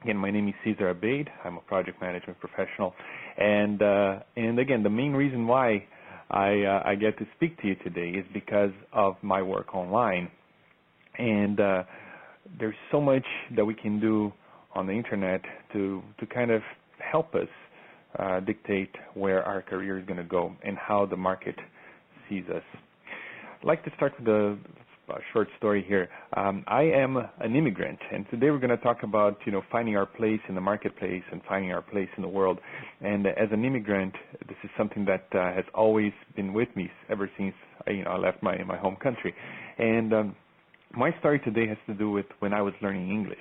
Again, my name is Cesar Abeid. I'm a project management professional, and again, the main reason why I get to speak to you today is because of my work online. And there's so much that we can do on the internet to kind of help us dictate where our career is going to go and how the market sees us. I'd like to start with a short story here. I am an immigrant, and today we're going to talk about, finding our place in the marketplace and finding our place in the world. And as an immigrant, this is something that has always been with me ever since I left my home country. And my story today has to do with when I was learning English.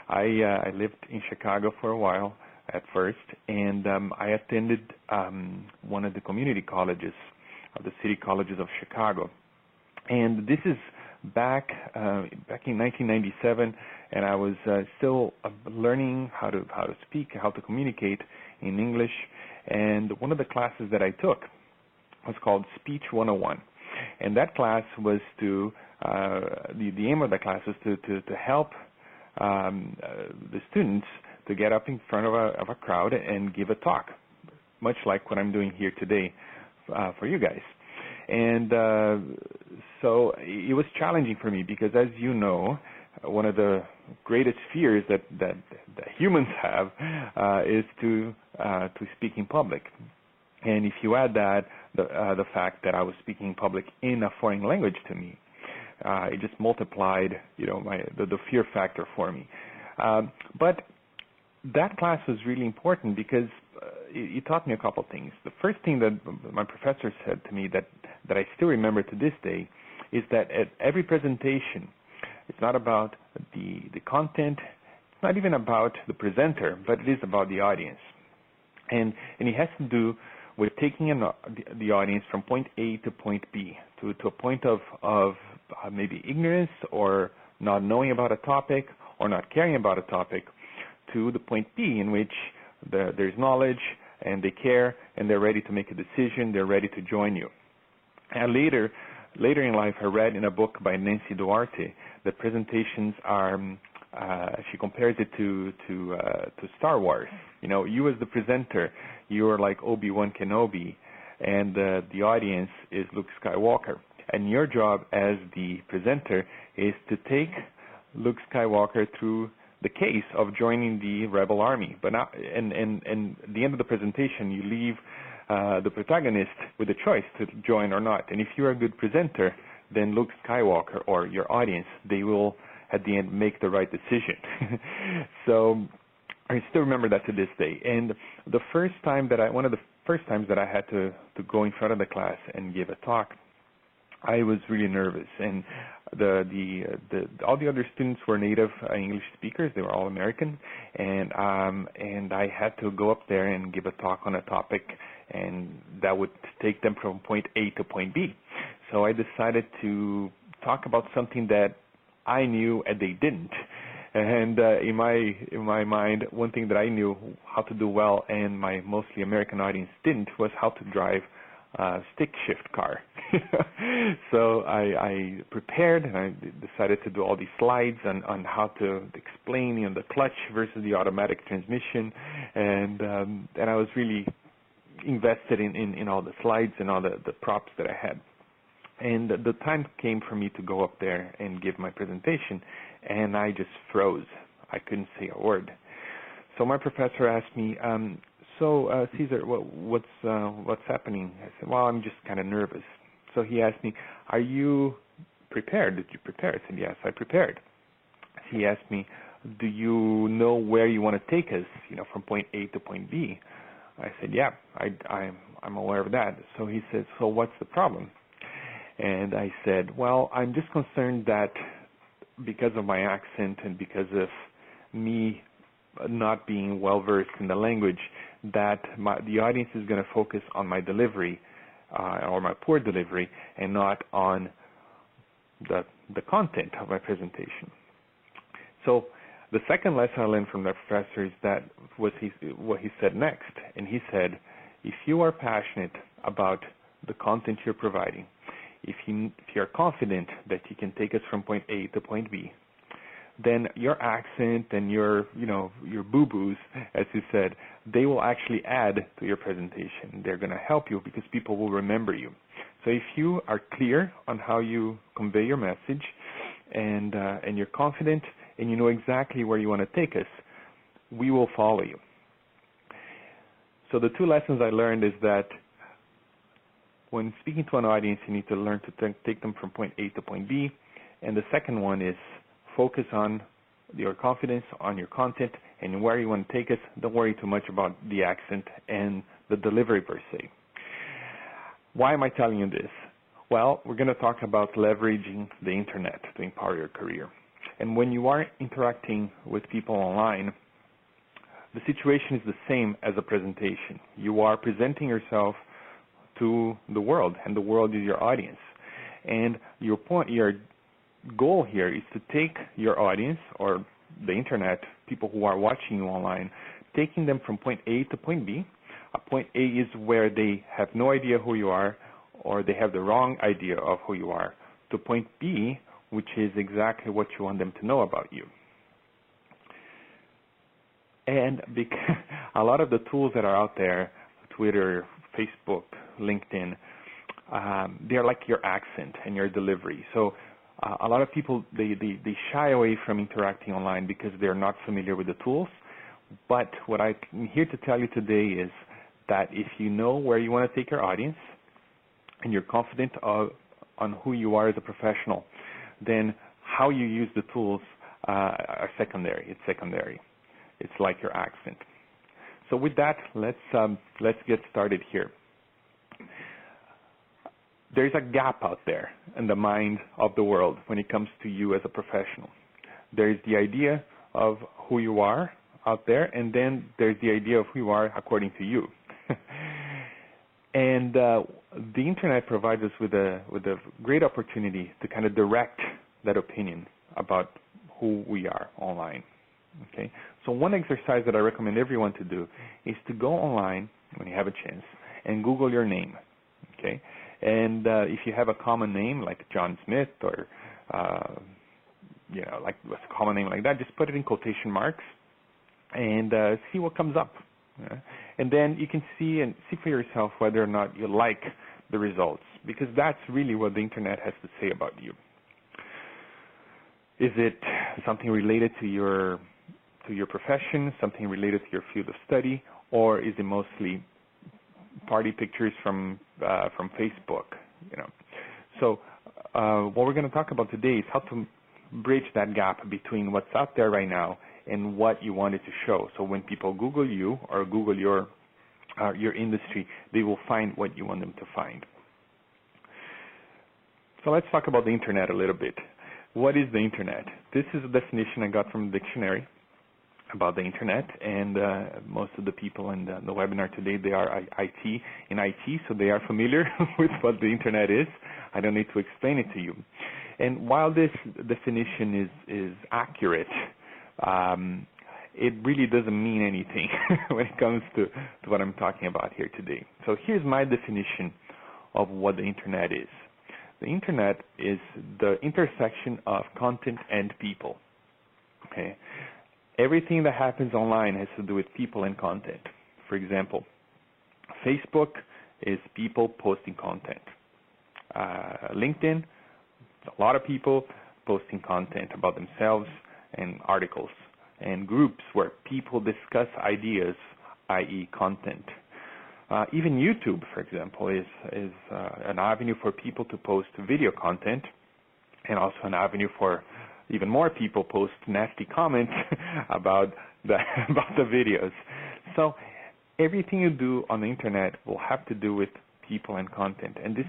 I lived in Chicago for a while at first, and I attended one of the community colleges of the city colleges of Chicago. And this is back in 1997, and I was still learning how to speak, how to communicate in English. And one of the classes that I took was called Speech 101, and that class was to the aim of the class was to help the students to get up in front of a crowd and give a talk, much like what I'm doing here today for you guys. And so it was challenging for me because, as you know, one of the greatest fears that humans have is to speak in public. And if you add that the fact that I was speaking in public in a foreign language to me, it just multiplied, the fear factor for me. But that class was really important because it taught me a couple of things. The first thing that my professor said to me that I still remember to this day is that at every presentation, it's not about the content, it's not even about the presenter, but it is about the audience. And it has to do with taking the audience from point A to point B, to a point of maybe ignorance or not knowing about a topic or not caring about a topic, to the point B in which there's knowledge and they care and they're ready to make a decision, they're ready to join you. And later in life, I read in a book by Nancy Duarte that presentations are, she compares it to Star Wars. You as the presenter, you are like Obi-Wan Kenobi, and the audience is Luke Skywalker. And your job as the presenter is to take Luke Skywalker through the case of joining the rebel army. But now, and at the end of the presentation, you leave the protagonist with a choice to join or not. And if you're a good presenter, then Luke Skywalker or your audience, they will at the end make the right decision. So I still remember that to this day. And one of the first times that I had to go in front of the class and give a talk, I was really nervous, and all the other students were native English speakers. They were all American, and I had to go up there and give a talk on a topic, and that would take them from point A to point B. So I decided to talk about something that I knew and they didn't. And in my mind, one thing that I knew how to do well and my mostly American audience didn't was how to drive stick shift car. So I prepared and I decided to do all these slides on how to explain the clutch versus the automatic transmission, and I was really invested in all the slides and all the props that I had. And the time came for me to go up there and give my presentation, and I just froze. I couldn't say a word. So my professor asked me, So, Cesar, what's happening? I said, well, I'm just kind of nervous. So he asked me, are you prepared? Did you prepare? I said, yes, I prepared. He asked me, do you know where you want to take us, from point A to point B? I said, yeah, I'm aware of that. So he said, so what's the problem? And I said, well, I'm just concerned that because of my accent and because of me not being well-versed in the language, that the audience is going to focus on my delivery or my poor delivery and not on the content of my presentation. So the second lesson I learned from the professor is that what he said next. And he said, if you are passionate about the content you're providing, if you're confident that you can take us from point A to point B, then your accent and your boo-boos, as you said, they will actually add to your presentation. They're going to help you because people will remember you. So if you are clear on how you convey your message, and you're confident, and you know exactly where you want to take us, we will follow you. So the two lessons I learned is that when speaking to an audience, you need to learn to take them from point A to point B. And the second one is focus on your confidence, on your content, and where you want to take us. Don't worry too much about the accent and the delivery per se. Why am I telling you this? Well, we're going to talk about leveraging the internet to empower your career. And when you are interacting with people online, the situation is the same as a presentation. You are presenting yourself to the world, and the world is your audience. And your goal here is to take your audience, or the internet, people who are watching you online, taking them from point A to point B. Point A is where they have no idea who you are, or they have the wrong idea of who you are, to point B, which is exactly what you want them to know about you. And because a lot of the tools that are out there, Twitter, Facebook, LinkedIn, they're like your accent and your delivery. So a lot of people, they shy away from interacting online because they're not familiar with the tools. But what I'm here to tell you today is that if you know where you want to take your audience and you're confident on who you are as a professional, then how you use the tools are secondary. It's secondary. It's like your accent. So with that, let's get started here. There's a gap out there in the mind of the world when it comes to you as a professional. There's the idea of who you are out there, and then there's the idea of who you are according to you. And the internet provides us with a great opportunity to kind of direct that opinion about who we are online. Okay, so one exercise that I recommend everyone to do is to go online when you have a chance and Google your name. Okay, and if you have a common name like John Smith or like a common name like that, just put it in quotation marks and see what comes up. And then you can see for yourself whether or not you like the results, because that's really what the internet has to say about you. Is it something related to your profession, something related to your field of study, or is it mostly party pictures from Facebook? So what we're going to talk about today is how to bridge that gap between what's out there right now and what you wanted to show. So when people Google you or Google your industry, they will find what you want them to find. So let's talk about the internet a little bit. What is the internet? This is a definition I got from the dictionary about the internet, and most of the people in the webinar today, they are in IT, so they are familiar with what the internet is. I don't need to explain it to you. And while this definition is accurate, it really doesn't mean anything when it comes to what I'm talking about here today. So here's my definition of what the internet is. The internet is the intersection of content and people. Okay, everything that happens online has to do with people and content. For example, Facebook is people posting content. LinkedIn, a lot of people posting content about themselves and articles, and groups where people discuss ideas, i.e. content. Even YouTube, for example, is an avenue for people to post video content, and also an avenue for even more people post nasty comments about the videos. So everything you do on the internet will have to do with people and content, and this